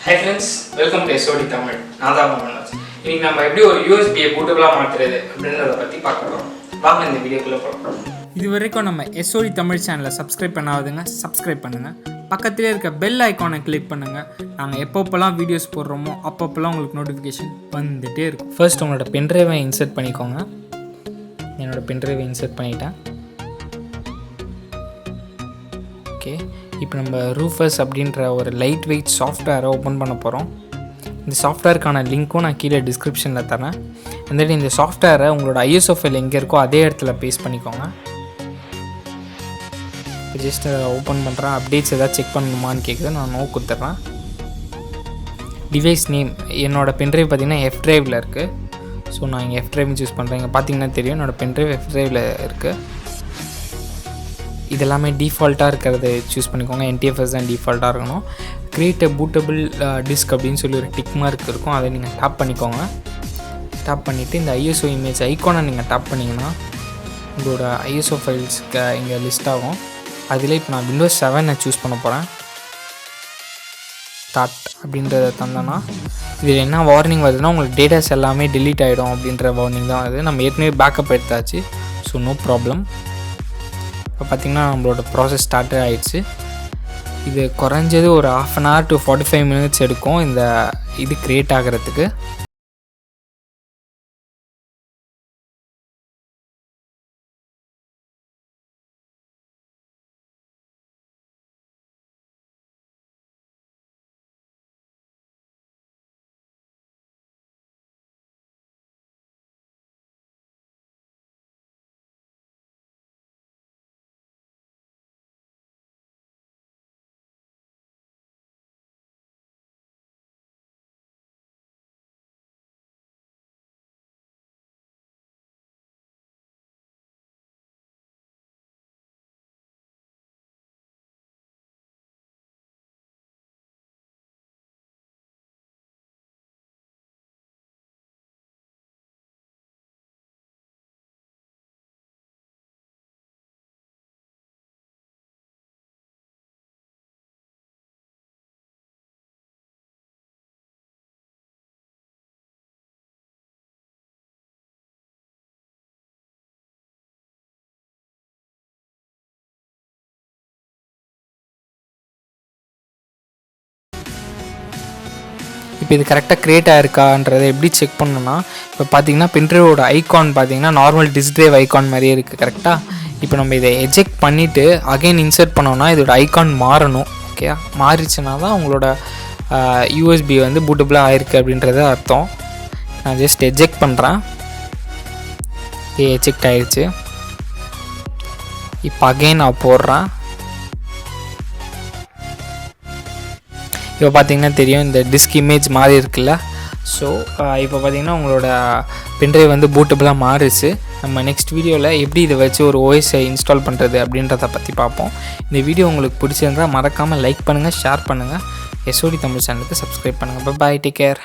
Hi friends, welcome to SOD Tamil. நான் தான் மனோஜ். இன்னைக்கு நம்ம எப்படி ஒரு USB bootable மாத்துறது அப்படின்றத பத்தி பார்க்க போறோம். வாங்க இந்த வீடியோக்குள்ள போலாம். இதுவரைக்கும் நம்ம SOD Tamil சேனலை சப்ஸ்கிரைப் பண்ணாதவங்க சப்ஸ்கிரைப் பண்ணுங்க. பக்கத்திலே இருக்க பெல் ஐகானை கிளிக் பண்ணுங்க. நாங்கள் எப்பப்போலாம் வீடியோஸ் போடுறோமோ அப்பப்போலாம் உங்களுக்கு நோட்டிஃபிகேஷன் வந்துட்டே இருக்கும். ஃபர்ஸ்ட் உங்களோட பென்ட்ரைவை இன்சர்ட் பண்ணிக்கோங்க. என்னோட பென்ட்ரைவை இன்சர்ட் பண்ணிட்டேன். ஓகே, இப்போ நம்ம ரூஃபர்ஸ் அப்படின்ற ஒரு லைட் வெயிட் சாஃப்ட்வேரை ஓப்பன் பண்ண போகிறோம். இந்த சாஃப்ட்வேருக்கான லிங்க்கும் நான் கீழே டிஸ்கிரிப்ஷனில் தரேன். அந்த இந்த சாஃப்ட்வேரை உங்களோட ISO ஃபைல் எங்கே இருக்கோ அதே இடத்துல பேஸ்ட் பண்ணிக்கோங்க. ஜஸ்ட் ஓப்பன் பண்ணுறேன். அப்டேட்ஸ் எதாவது செக் பண்ணணுமான்னு கேட்குது. நான் நோ கொடுத்துட்றேன். டிவைஸ் நேம் என்னோடய பென்ட்ரைவ் பார்த்திங்கன்னா F ட்ரைவில் இருக்குது. ஸோ நான் இங்கே F ட்ரைவ் சூஸ் பண்ணுறேன். இங்கே பார்த்தீங்கன்னா தெரியும் என்னோடய பென்ட்ரைவ் F ட்ரைவில் இருக்குது. இதெல்லாமே டிஃபால்ட்டாக இருக்கிறது சூஸ் பண்ணிக்கோங்க. NTFS தான் டிஃபால்ட்டாக இருக்கணும். கிரியேட் a bootable disk அப்படின்னு சொல்லி ஒரு டிக் மார்க் இருக்கும். அதை நீங்கள் டேப் பண்ணிக்கோங்க. டேப் பண்ணிவிட்டு இந்த ISO இமேஜ் ஐக்கானை நீங்கள் டேப் பண்ணிங்கன்னா உங்களோட ISO ஃபைல்ஸ்க்கு இங்கே லிஸ்ட் ஆகும். அதில் இப்போ நான் Windows 7 சூஸ் பண்ண போகிறேன். ஸ்டார்ட் அப்படின்றத தந்தோன்னா இதில் என்ன வார்னிங் வருதுன்னா உங்களுக்கு டேட்டாஸ் எல்லாமே டெலீட் ஆகிடும் அப்படின்ற வார்னிங் தான் வருது. நம்ம ஏற்கனவே பேக்கப் எடுத்தாச்சு. So no problem. இப்போ பார்த்திங்கன்னா நம்மளோட ப்ராசஸ் ஸ்டார்ட் ஆகிடுச்சு. இது குறைஞ்சது ஒரு 1/2 hour to 45 minutes எடுக்கும் இந்த இது க்ரியேட் ஆகிறதுக்கு. இப்போ இது கரெக்டாக க்ரியேட் ஆகிருக்கான்றதை எப்படி செக் பண்ணணும்னா, இப்போ பார்த்தீங்கன்னா பென்ட்ரைவோட ஐகான் பார்த்தீங்கன்னா நார்மல் டிஸ்க் ட்ரைவ் ஐகான் மாதிரியே இருக்குது. கரெக்டாக இப்போ நம்ம இதை எஜெக்ட் பண்ணிவிட்டு அகைன் இன்சர்ட் பண்ணோன்னா இதோட ஐகான் மாறணும். ஓகே, மாறிச்சுன்னா தான் உங்களோட USB வந்து பூட்டபிளாக ஆயிருக்கு அப்படின்றது அர்த்தம். நான் ஜஸ்ட் எஜெக்ட் பண்ணுறேன். எஜெக்ட் ஆகிடுச்சு. இப்போ அகைன் நான் போடுறேன். இப்போ பார்த்தீங்கன்னா தெரியும் இந்த டிஸ்க் இமேஜ் மாறி இருக்குல்ல. ஸோ இப்போ பார்த்தீங்கன்னா உங்களோட பென்ட்ரைவ் வந்து பூட்டபிளாக மாறிச்சு. நம்ம நெக்ஸ்ட் வீடியோவில் எப்படி இதை வச்சு ஒரு OS இன்ஸ்டால் பண்ணுறது அப்படின்றத பற்றி பார்ப்போம். இந்த வீடியோ உங்களுக்கு பிடிச்சிருந்தால் மறக்காமல் லைக் பண்ணுங்கள், ஷேர் பண்ணுங்கள். SOD தமிழ் சேனலுக்கு சப்ஸ்கிரைப் பண்ணுங்கள். Bye, take care.